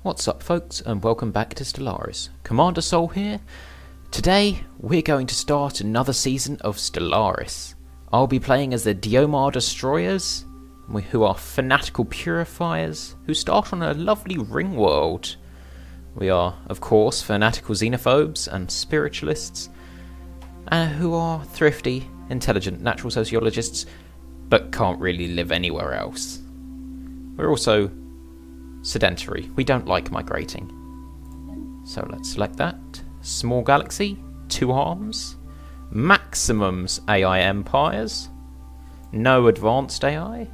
What's up folks, and welcome back to Stellaris. Commander Sol here. Today we're going to start another season of Stellaris. I'll be playing as the Diomar Destroyers, who are fanatical purifiers, who start on a lovely ring world. We are, of course, fanatical xenophobes and spiritualists, who are thrifty, intelligent natural sociologists, but can't really live anywhere else. We're also sedentary. We don't like migrating. So let's select that. Small galaxy, 2 arms, maximums AI empires, no advanced AI,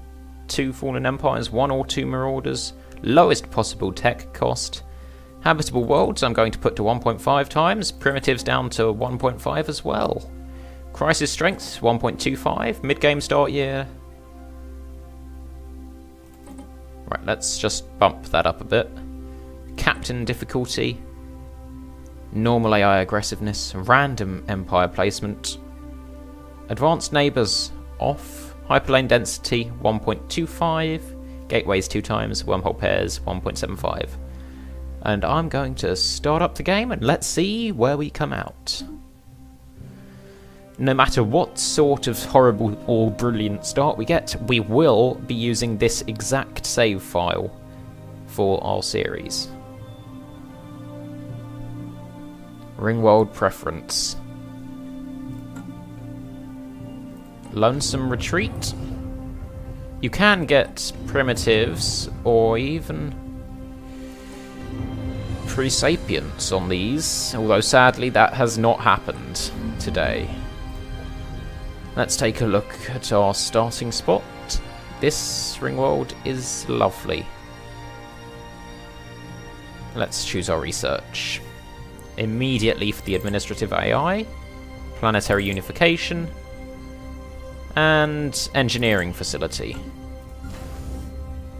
2 fallen empires, 1 or 2 marauders, lowest possible tech cost, habitable worlds I'm going to put to 1.5 times, primitives down to 1.5 as well. Crisis strength 1.25, mid-game start year. Right, let's just bump that up a bit. Captain difficulty, normal AI aggressiveness, random empire placement, advanced neighbours off, hyperlane density 1.25, gateways 2 times, wormhole pairs 1.75. And I'm going to start up the game and let's see where we come out. No matter what sort of horrible or brilliant start we get, we will be using this exact save file for our series. Ringworld preference. Lonesome retreat. You can get primitives or even pre-sapients on these, although sadly that has not happened today. Let's take a look at our starting spot. This ringworld is lovely. Let's choose our research. Immediately for the administrative AI, planetary unification, and engineering facility.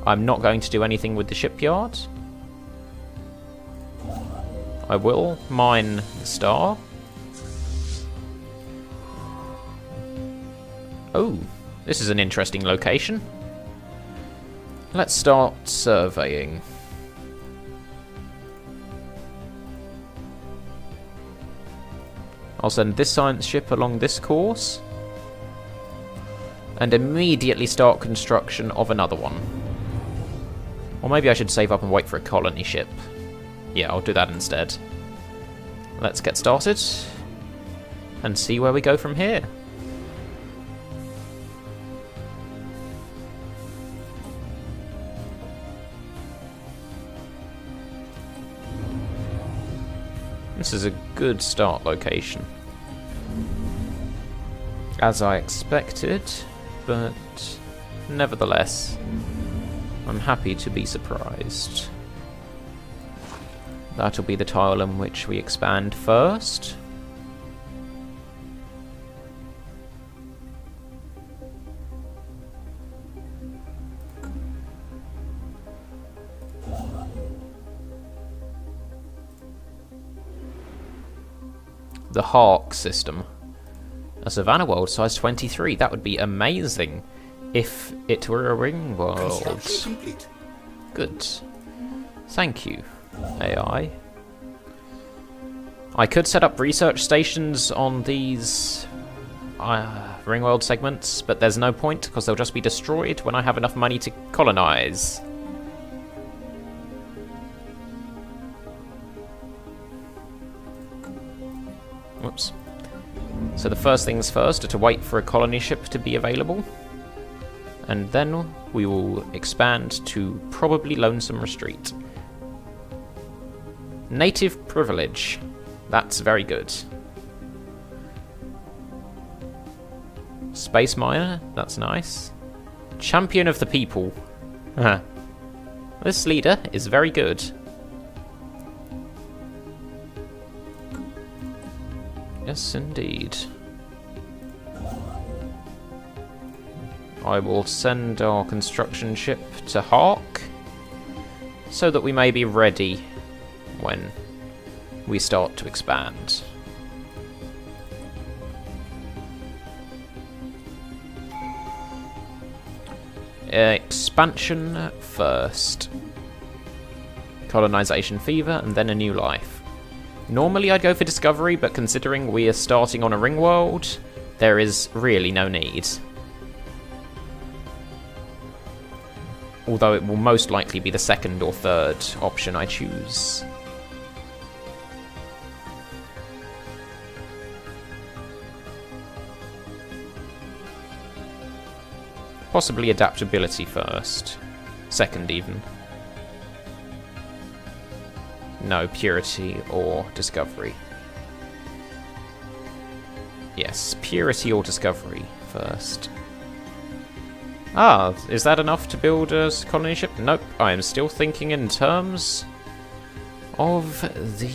I'm not going to do anything with the shipyard. I will mine the star. Oh, this is an interesting location. Let's start surveying. I'll send this science ship along this course and immediately start construction of another one. Or maybe I should save up and wait for a colony ship. Yeah, I'll do that instead. Let's get started and see where we go from here. This is a good start location, as I expected, but nevertheless, I'm happy to be surprised. That'll be the tile in which we expand first. The Hark system. A Savannah world size 23. That would be amazing if it were a ring world. Good. Thank you, AI. I could set up research stations on these ring world segments, but there's no point because they'll just be destroyed when I have enough money to colonize. Whoops. So the first things first are to wait for a colony ship to be available, and then we will expand to probably Lonesome Retreat. Native privilege. That's very good. Space miner. That's nice. Champion of the people. This leader is very good. Yes, indeed. I will send our construction ship to Hark so that we may be ready when we start to expand. Expansion first. Colonization fever, and then a new life. Normally I'd go for discovery, but considering we are starting on a ring world, there is really no need. Although it will most likely be the second or third option I choose. Possibly adaptability first. Second even. No, purity or discovery. Yes, purity or discovery first. Ah, is that enough to build a colony ship? Nope, I am still thinking in terms of the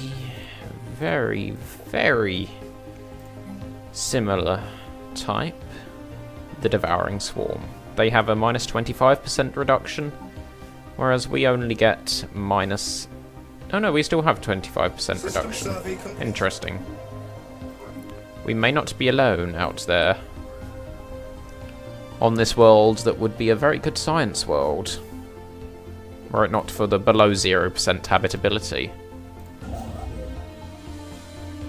very, very similar type, the Devouring Swarm. They have a minus 25% reduction, whereas we only get minus... Oh no, we still have 25% reduction. Interesting. We may not be alone out there. On this world that would be a very good science world. Were it not for the below 0% habitability.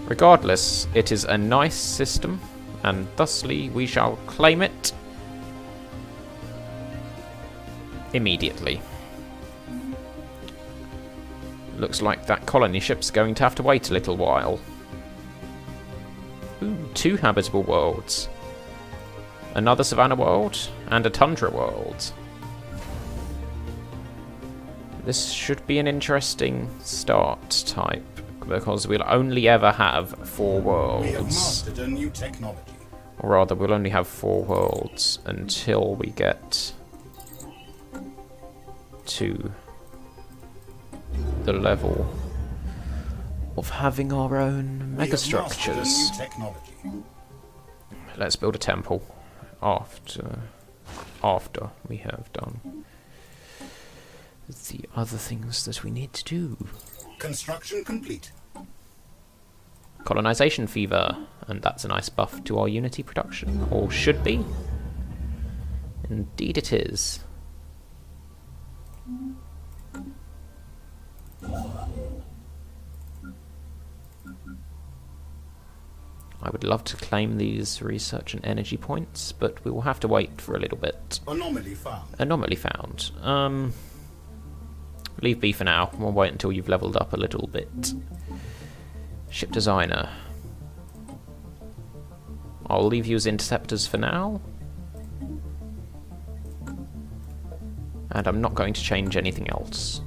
Regardless, it is a nice system, and thusly we shall claim it immediately. Looks like that colony ship's going to have to wait a little while. Ooh, 2 habitable worlds. Another savannah world, and a tundra world. This should be an interesting start type, because we'll only ever have 4 worlds. We have mastered a new technology. Or rather, we'll only have 4 worlds until we get to the level of having our own megastructures. Let's build a temple after we have done the other things that we need to do. Construction complete. Colonization fever, and that's a nice buff to our Unity production, or should be. Indeed it is. I would love to claim these research and energy points, but we will have to wait for a little bit. Anomaly found. Anomaly found. Leave B for now. We'll wait until you've leveled up a little bit. Ship designer. I'll leave you as interceptors for now. And I'm not going to change anything else.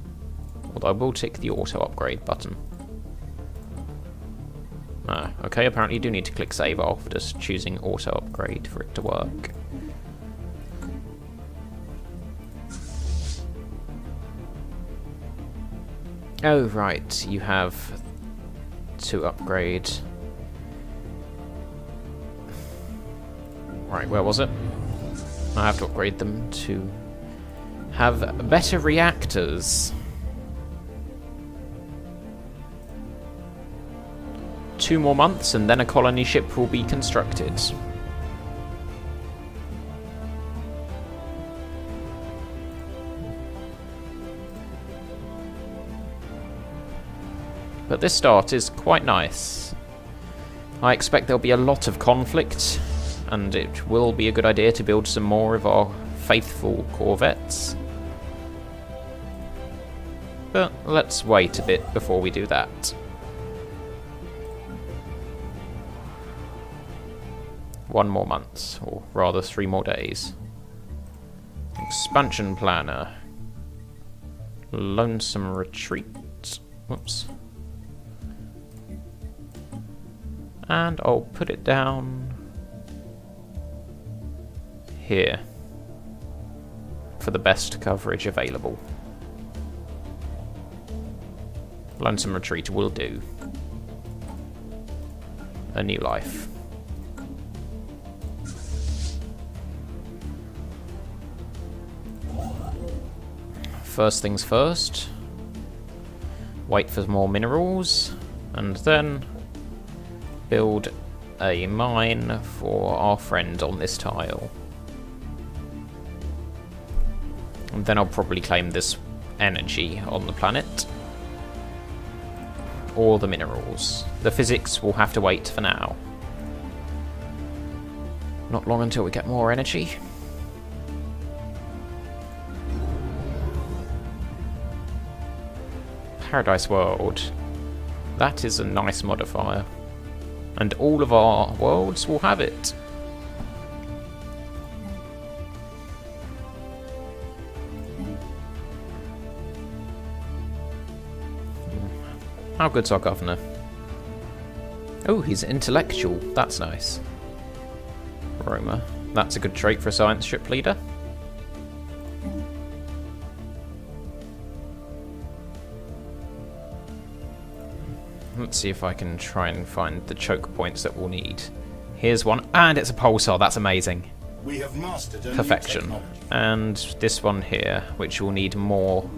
Although I will tick the auto upgrade button. Okay, apparently you do need to click save after choosing auto upgrade for it to work. Oh right, you have to upgrade. Right, where was it? I have to upgrade them to have better reactors. 2 more months and then a colony ship will be constructed. But this start is quite nice. I expect there'll be a lot of conflict, and it will be a good idea to build some more of our faithful corvettes. But let's wait a bit before we do that. 1 more month, or rather 3 more days. Expansion planner. Lonesome retreat. Whoops. And I'll put it down here for the best coverage available. Lonesome retreat will do. A new life. First things first, wait for more minerals, and then build a mine for our friend on this tile. And then I'll probably claim this energy on the planet. or the minerals. The physics will have to wait for now. Not long until we get more energy. Paradise World. That is a nice modifier. And all of our worlds will have it. How good's our governor? Oh, he's intellectual. That's nice. Roma. That's a good trait for a science ship leader. Let's see if I can try and find the choke points that we'll need. Here's one, and it's a pulsar. That's amazing. We have mastered a new Perfection. technology. And this one here, which will need more,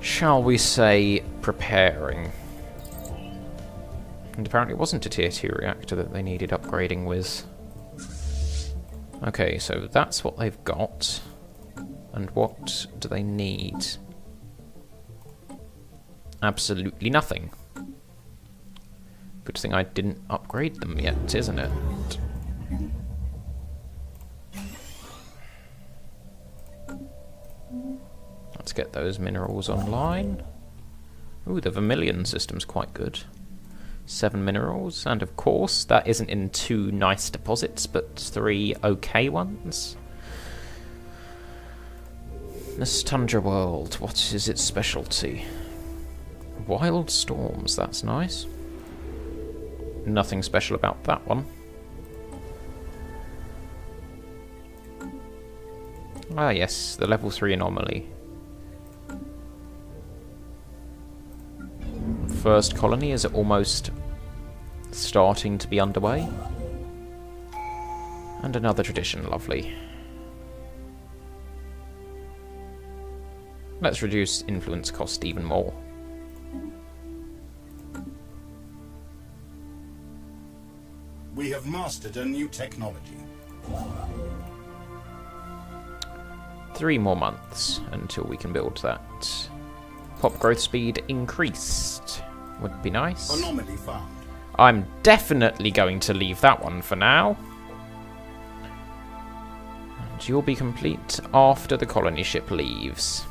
shall we say, preparing. And apparently it wasn't a tier 2 reactor that they needed upgrading with. Okay, so that's what they've got. And what do they need? Absolutely nothing. Good thing I didn't upgrade them yet, isn't it? Let's get those minerals online. Ooh, the vermilion system's quite good. 7 minerals, and of course, that isn't in 2 nice deposits, but 3 okay ones. This Tundra World, what is its specialty? Wild storms, that's nice. Nothing special about that one. Ah yes, the level 3 anomaly. First colony is almost starting to be underway. And another tradition, lovely. Let's reduce influence cost even more. We have mastered a new technology. 3 more months until we can build that. Pop growth speed increased. Would be nice. Anomaly found. I'm definitely going to leave that one for now. And you'll be complete after the colony ship leaves.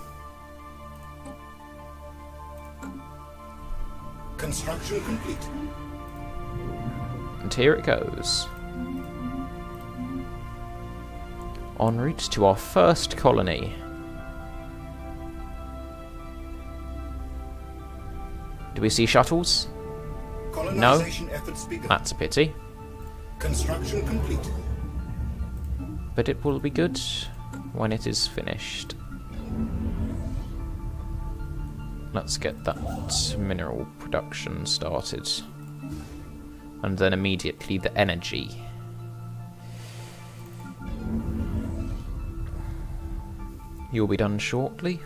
Construction complete. And here it goes. En route to our first colony. Do we see shuttles? Colonization efforts begun. That's a pity. Construction complete. But it will be good when it is finished. Let's get that mineral production started. And then immediately the energy. You'll be done shortly.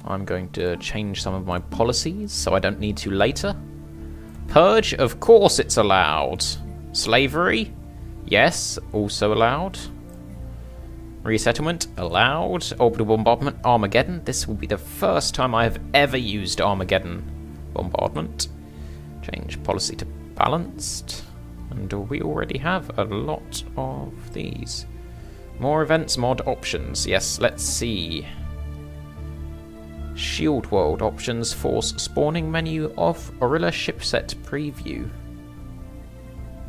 I'm going to change some of my policies so I don't need to later. Purge, of course it's allowed. Slavery, yes, also allowed. Resettlement, allowed. Orbital bombardment, Armageddon. This will be the first time I have ever used Armageddon bombardment. Change policy to balanced. And we already have a lot of these. More events, mod options. Yes, let's see. Shield World options, force spawning menu off, Orilla shipset preview.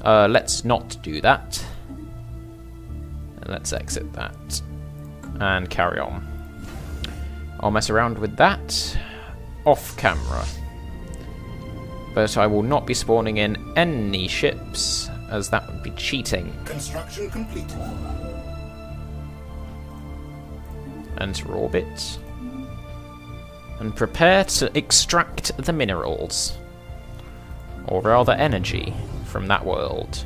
Let's not do that. And let's exit that. And carry on. I'll mess around with that off camera. But I will not be spawning in any ships, as that would be cheating. Construction complete. Enter orbit. And prepare to extract the minerals. Or rather energy from that world.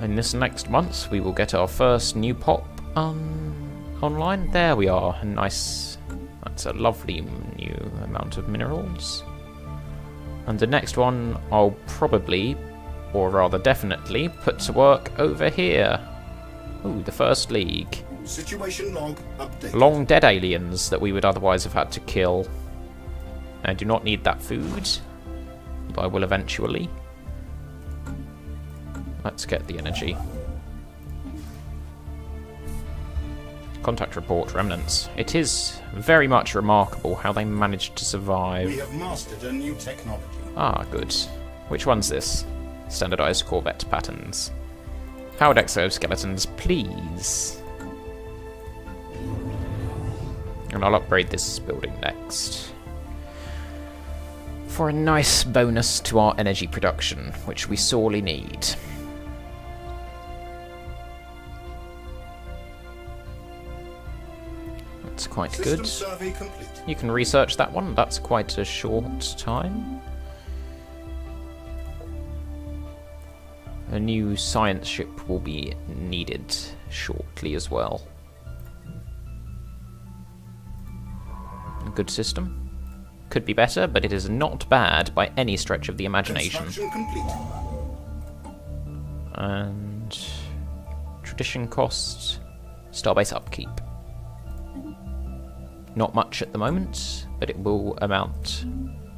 In this next month we will get our first new pop online. There we are. A nice... That's a lovely new amount of minerals. And the next one I'll probably, or rather definitely, put to work over here. Ooh, the First League. Situation log updated. Long dead aliens that we would otherwise have had to kill. I do not need that food, but I will eventually. Let's get the energy. Contact report, remnants. It is very much remarkable how they managed to survive. We have mastered a new technology. Ah, good. Which one's this? Standardized Corvette patterns. Powered exoskeletons, please. And I'll upgrade this building next. For a nice bonus to our energy production, which we sorely need. That's quite System good. survey complete. You can research that one, that's quite a short time. A new science ship will be needed shortly as well. A good system. Could be better, but it is not bad by any stretch of the imagination. Construction complete. And tradition costs, starbase upkeep. Not much at the moment, but it will amount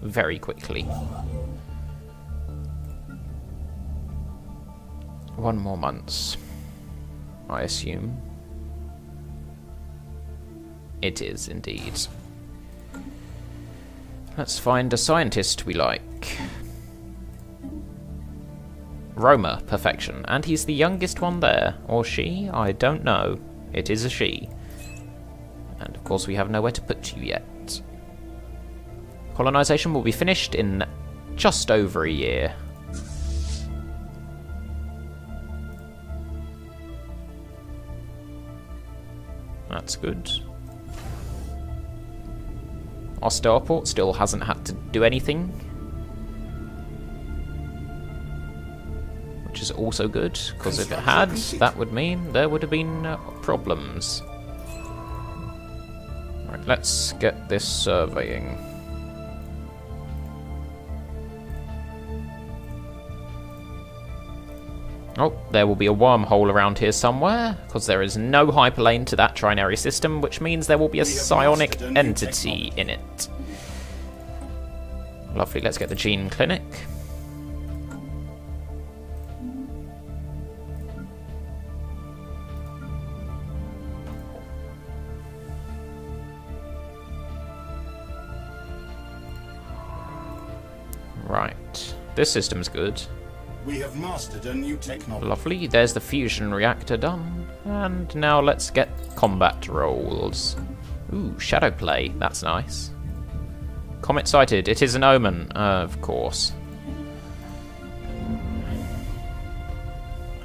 very quickly. 1 more month, I assume. It is indeed. Let's find a scientist we like. Roma, perfection. And he's the youngest one there. Or she? I don't know. It is a she. And of course we have nowhere to put you yet. Colonization will be finished in just over a year. That's good. Our starport still hasn't had to do anything, which is also good, because if it had, that would mean there would have been problems. Right, let's get this surveying. Oh, there will be a wormhole around here somewhere, because there is no hyperlane to that trinary system, which means there will be a psionic entity in it. Lovely, let's get the gene clinic. Right, this system's good. We have mastered a new technology. Lovely, there's the fusion reactor done. And now let's get combat rolls. Ooh, shadow play, that's nice. Comet sighted, it is an omen, of course.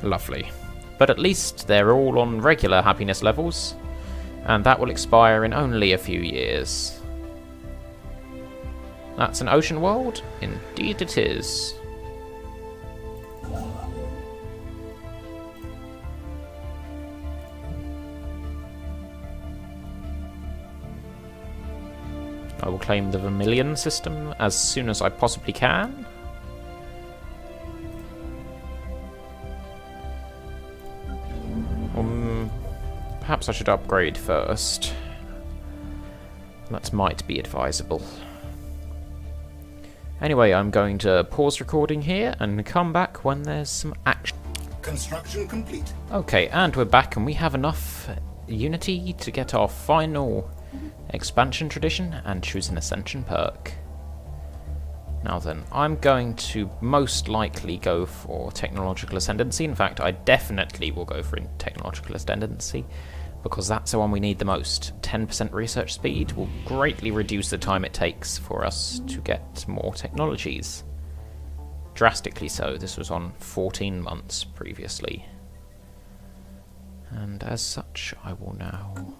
Lovely. But at least they're all on regular happiness levels, and that will expire in only a few years. That's an ocean world? Indeed it is. I will claim the Vermilion system as soon as I possibly can. Perhaps I should upgrade first. That might be advisable. Anyway, I'm going to pause recording here and come back when there's some action. Construction complete. Okay, and we're back, and we have enough Unity to get our final expansion tradition and choose an ascension perk. Now then, I'm going to most likely go for technological ascendancy. In fact, I definitely will go for technological ascendancy, because that's the one we need the most. 10% research speed will greatly reduce the time it takes for us to get more technologies. Drastically so. This was on 14 months previously. And as such, I will now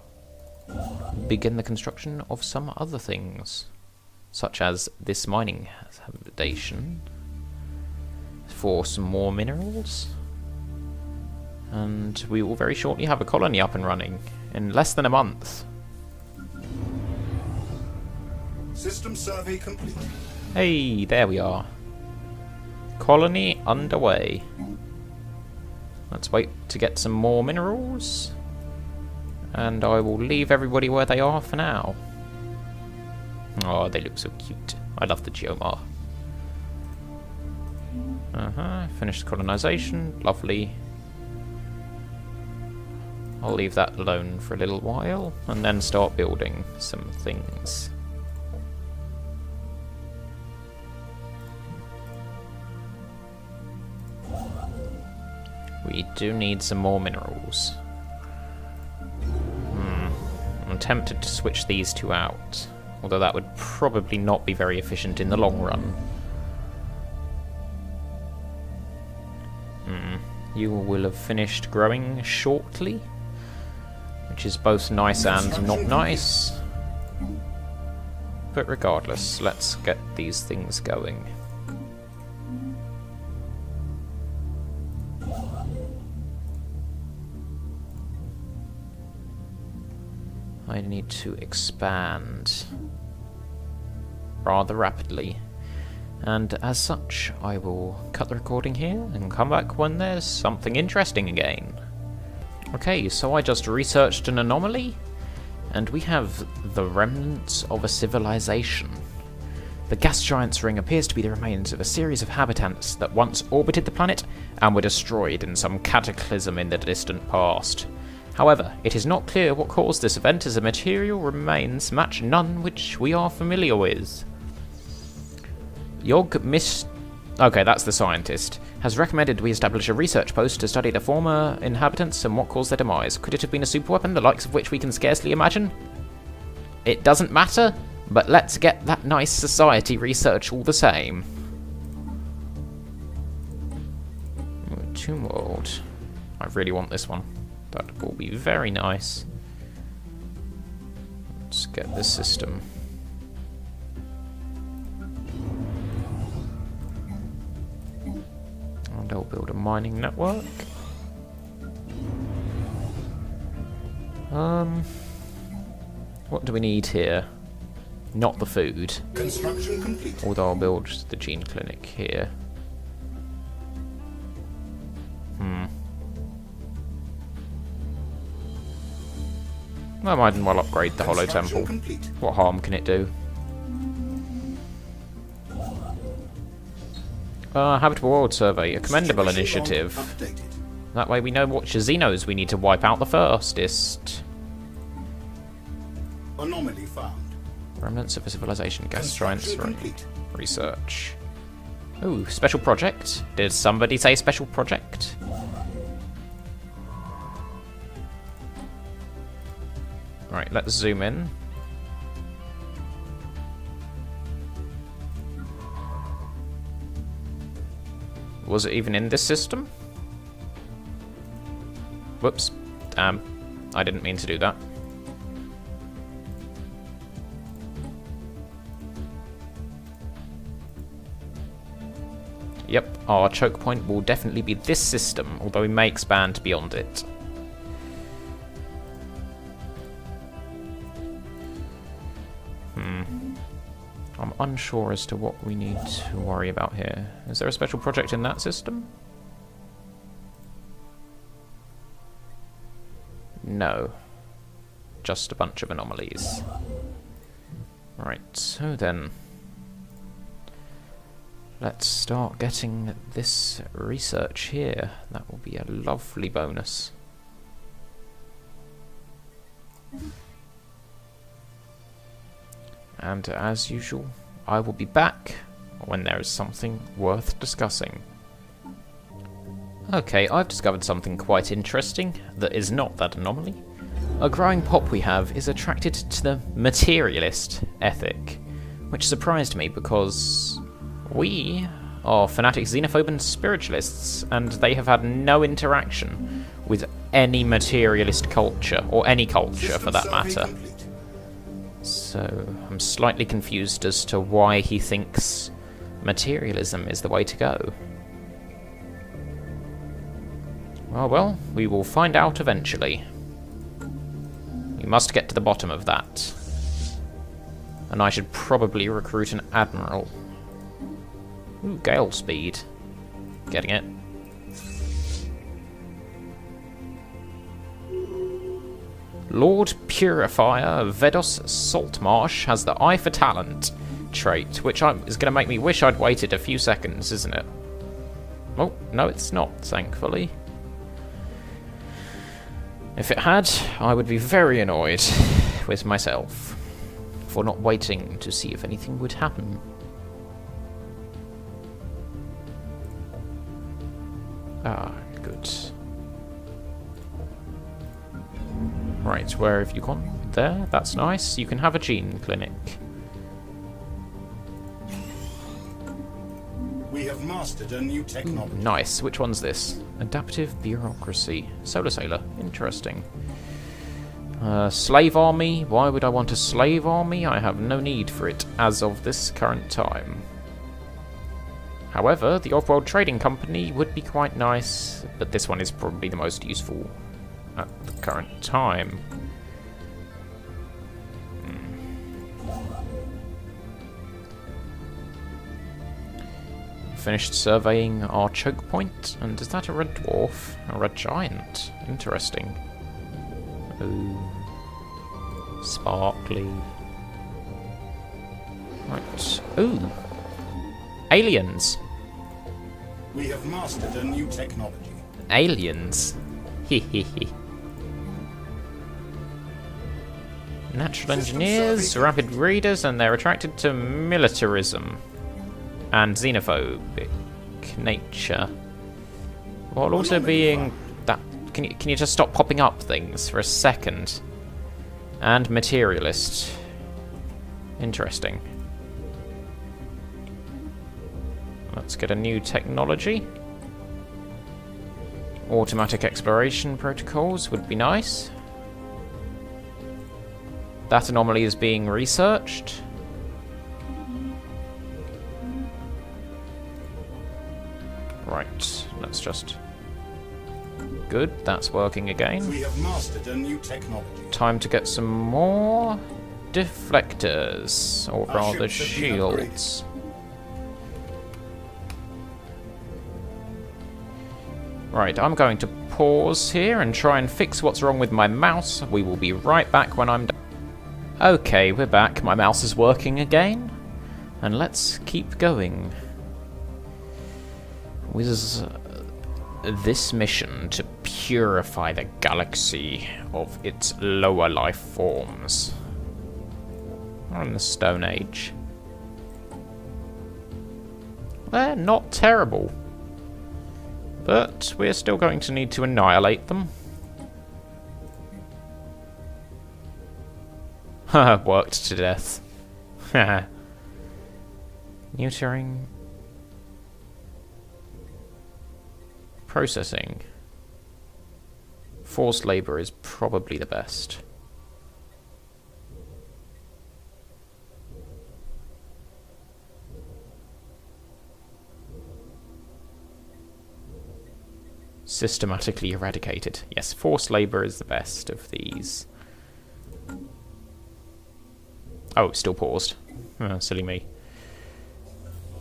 begin the construction of some other things, such as this mining habitation for some more minerals. And we will very shortly have a colony up and running in less than a month. System survey complete. Hey, there we are. Colony underway. Let's wait to get some more minerals. And I will leave everybody where they are for now. Oh, they look so cute. I love the Geomar. Finished colonization. Lovely. I'll leave that alone for a little while and then start building some things. We do need some more minerals. I'm tempted to switch these two out, although that would probably not be very efficient in the long run. You will have finished growing shortly, which is both nice and not nice. But regardless, let's get these things going. I need to expand rather rapidly, and as such I will cut the recording here and come back when there's something interesting again. Okay, so I just researched an anomaly, and we have the remnants of a civilization. The gas giant's ring appears to be the remains of a series of habitants that once orbited the planet and were destroyed in some cataclysm in the distant past. However, it is not clear what caused this event, as the material remains match none which we are familiar with. Okay, that's the scientist. Has recommended we establish a research post to study the former inhabitants and what caused their demise. Could it have been a superweapon, the likes of which we can scarcely imagine? It doesn't matter, but let's get that nice society research all the same. Tomb World. I really want this one. That will be very nice. Let's get this system. And I'll build a mining network. What do we need here? Not the food. Construction complete. Although I'll build the gene clinic here. I might as well upgrade the Hollow Temple. Complete. What harm can it do? Habitable World Survey, a commendable initiative. Updated. That way we know what Xenos we need to wipe out the firstest. Anomaly found. Remnants of a civilization, gas giants, Complete. research. Ooh, special project. Did somebody say special project? Right, let's zoom in. Was it even in this system? Whoops. Damn. I didn't mean to do that. Yep, our choke point will definitely be this system, although we may expand beyond it. I'm unsure as to what we need to worry about here. Is there a special project in that system? No. Just a bunch of anomalies. Right, so then. Let's start getting this research here. That will be a lovely bonus. And as usual, I will be back when there is something worth discussing. Okay, I've discovered something quite interesting that is not that anomaly. A growing pop we have is attracted to the materialist ethic, which surprised me because we are fanatic xenophobe and spiritualists, and they have had no interaction with any materialist culture, or any culture for that matter. So I'm slightly confused as to why he thinks materialism is the way to go. Well, we will find out eventually. We must get to the bottom of that. And I should probably recruit an admiral. Ooh, gale speed. Getting it. Lord Purifier Vedos Saltmarsh has the Eye for Talent trait, which is going to make me wish I'd waited a few seconds, isn't it? Oh, no, it's not, thankfully. If it had, I would be very annoyed with myself for not waiting to see if anything would happen. Ah, good. Right, where have you gone? There, that's nice. You can have a gene clinic. We have mastered a new technology. Nice. Which one's this? Adaptive bureaucracy. Solar Sailor. Interesting. Slave army. Why would I want a slave army? I have no need for it as of this current time. However, the Off-World Trading Company would be quite nice, but this one is probably the most useful at the current time. Finished surveying our choke point, and is that a red dwarf? A red giant? Interesting. Ooh. Sparkly. Right. Ooh. Aliens. We have mastered a new technology. Aliens. Hehehe. Natural engineers, rapid readers, and they're attracted to militarism and xenophobic nature, while also being that. Can you just stop popping up things for a second? And materialist. Interesting. Let's get a new technology. Automatic exploration protocols would be nice. That anomaly is being researched. Right, let's just... Good, that's working again. We have mastered a new technology. Time to get some more deflectors, or rather shields. Right, I'm going to pause here and try and fix what's wrong with my mouse. We will be right back when I'm done. Okay, we're back. My mouse is working again. And let's keep going with this mission to purify the galaxy of its lower life forms. We're in the Stone Age. They're not terrible. But we're still going to need to annihilate them. Haha, worked to death. Haha. Neutering. Processing. Forced labor is probably the best. Systematically eradicated. Yes, forced labor is the best of these. Oh, it's still paused. Oh, silly me.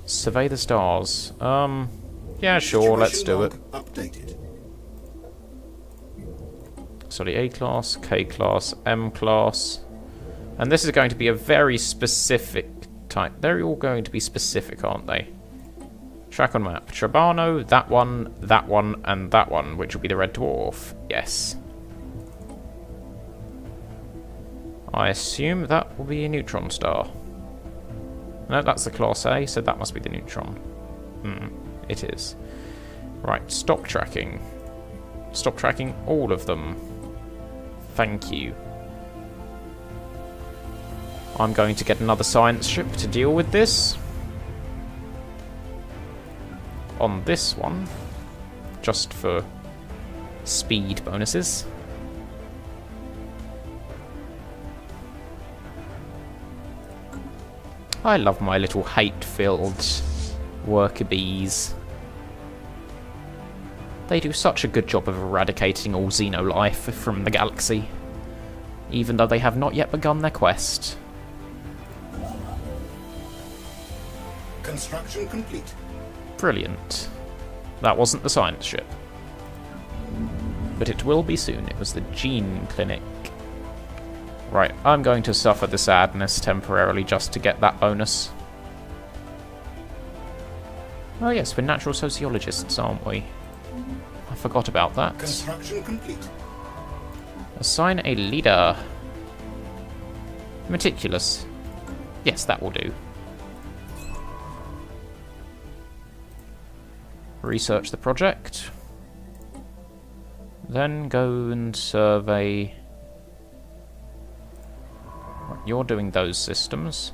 Survey the stars. Yeah, sure, let's do it. Updated. Sorry, A class, K class, M class. And this is going to be a very specific type. They're all going to be specific, aren't they? Track on map. Trabano, that one, and that one, which will be the red dwarf. Yes. I assume that will be a neutron star. No, that's the class A, so that must be the neutron. It is. Right, stop tracking. Stop tracking all of them. Thank you. I'm going to get another science ship to deal with this. On this one, just for speed bonuses. I love my little hate-filled worker bees. They do such a good job of eradicating all xenolife from the galaxy, even though they have not yet begun their quest. Construction complete. Brilliant. That wasn't the science ship. But it will be soon. It was the gene clinic. Right, I'm going to suffer the sadness temporarily just to get that bonus. Oh yes, we're natural sociologists, aren't we? I forgot about that. Construction complete. Assign a leader. Meticulous. Yes, that will do. Research the project. Then go and survey. You're doing those systems.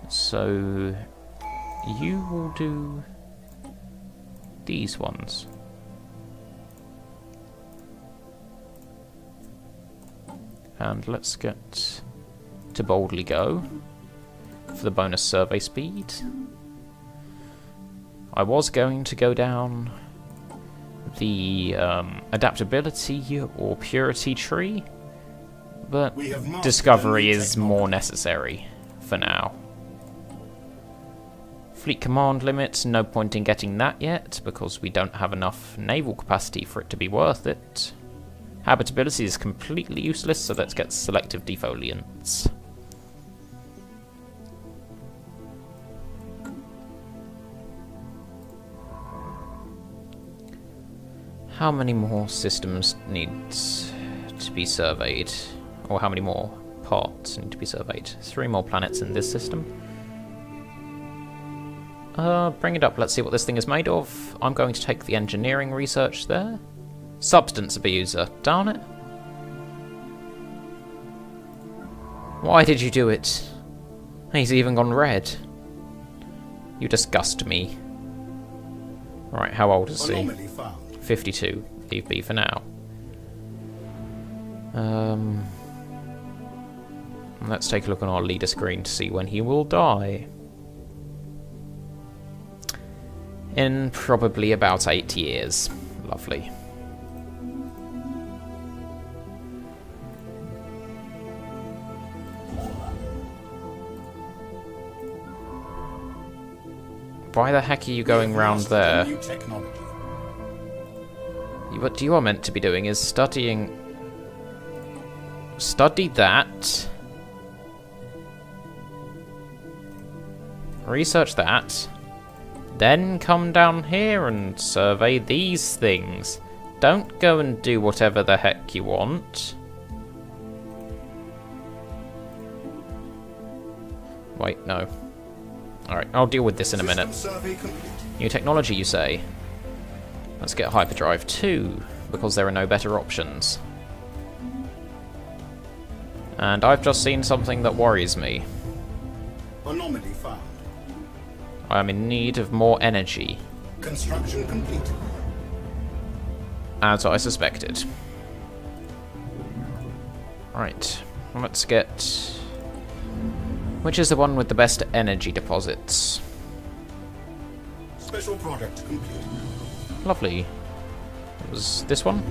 So you will do these ones. And let's get to Boldly Go for the bonus survey speed. I was going to go down the adaptability or purity tree, but discovery is more necessary for now. Fleet command limit, no point in getting that yet, because we don't have enough naval capacity for it to be worth it. Habitability is completely useless, so let's get selective defoliants. How many more systems needs to be surveyed? Or how many more parts need to be surveyed? 3 more planets in this system. Bring it up, let's see what this thing is made of. I'm going to take the engineering research there. Substance abuser, darn it. Why did you do it? He's even gone red. You disgust me. Right, how old is he? 52. Leave B for now. Let's take a look on our leader screen to see when he will die. In probably about 8 years. Lovely. Why the heck are you going round there? What you are meant to be doing is studying... Study that. Research that. Then come down here and survey these things. Don't go and do whatever the heck you want. Wait, no. Alright, I'll deal with this in a minute. New technology, you say? Let's get hyperdrive 2, because there are no better options. And I've just seen something that worries me. Anomaly found. I am in need of more energy. Construction complete. As I suspected. Right, let's get... Which is the one with the best energy deposits? Special product complete. Lovely. It was this one,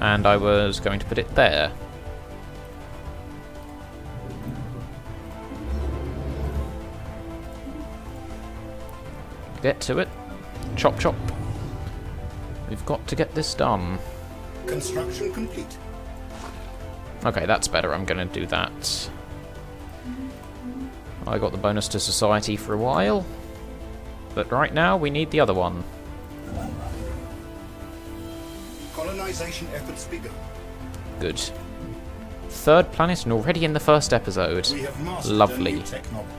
and I was going to put it there. Get to it. Chop chop. We've got to get this done. Construction complete. Okay, that's better. I'm going to do that. I got the bonus to society for a while, but right now we need the other one. Colonization efforts begun. Good. 3rd planet and already in the 1st episode. We have mastered Lovely. a new technology.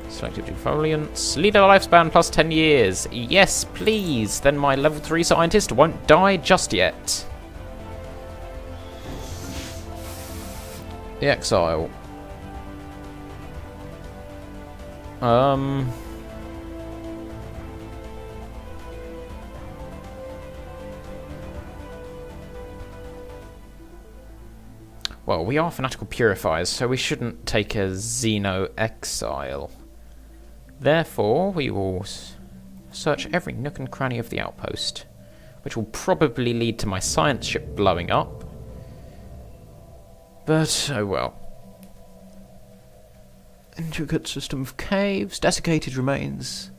Selective defoliants. Leader lifespan plus 10 years. Yes, please. Then my level 3 scientist won't die just yet. The exile. Well, we are fanatical purifiers, so we shouldn't take a Xeno exile. Therefore, we will search every nook and cranny of the outpost, which will probably lead to my science ship blowing up. But, oh well. Intricate system of caves, desiccated remains.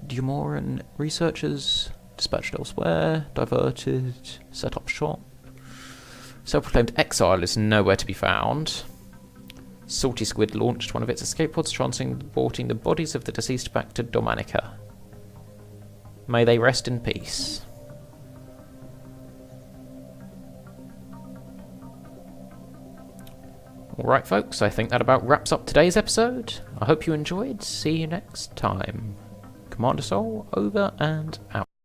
Dumoran researchers dispatched elsewhere, diverted, set up shop. Self-proclaimed exile is nowhere to be found. Salty Squid launched one of its escape pods, transporting the bodies of the deceased back to Dominica. May they rest in peace. Alright folks, I think that about wraps up today's episode. I hope you enjoyed. See you next time. Commander Soul, over and out.